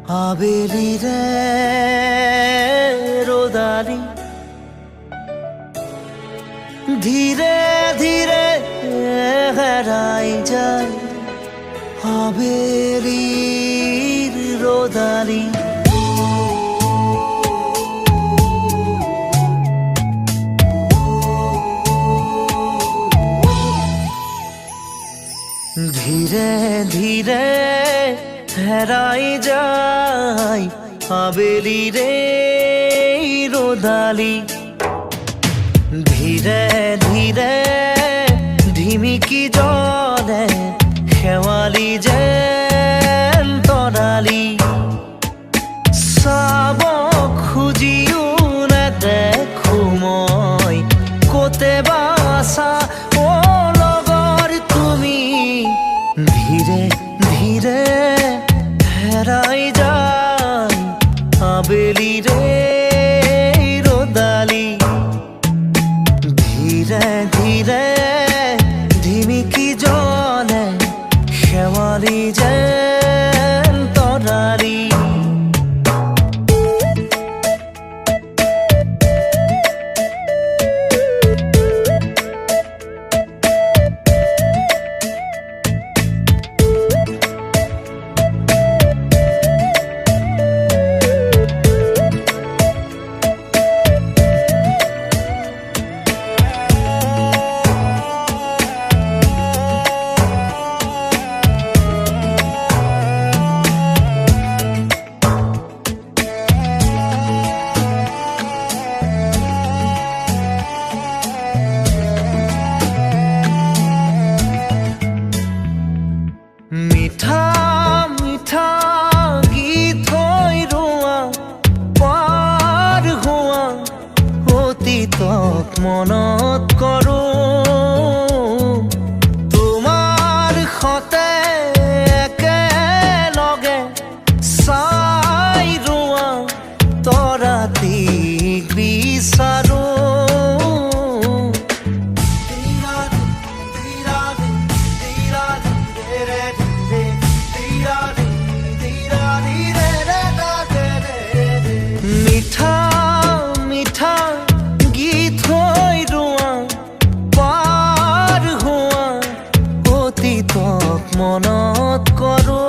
আবেলি রে রোদালি ধীরে ধীরে হারাই যায় আবেলির রোদালি ধীরে ধীরে হারাই যায় আবেলি রে রোদালি ধীরে ধীরে ঢিমিকি জলে শেৱালি যেন তৰালি চাব খুজিও নেদেখো মই ক'তে বা আছা অ লগৰ তুমি ধীৰে ধীৰে হেৰাই যায় আবেলি ৰে ৰ'দালি ধীৰে ধীৰে ঢিমিকি জলে শেৱালি যেন তৰালি মিঠা মিঠা গীত হৈ ৰোৱা পাৰ হোৱা অতীতক মনত কৰোঁ তোমাৰ সতে একেলগে চাই ৰোৱা তৰাটিক বিচাৰোঁ মিঠা মিঠা গীত হৈ ৰোৱা পাৰ হোৱা অতীতক মনত কৰোঁ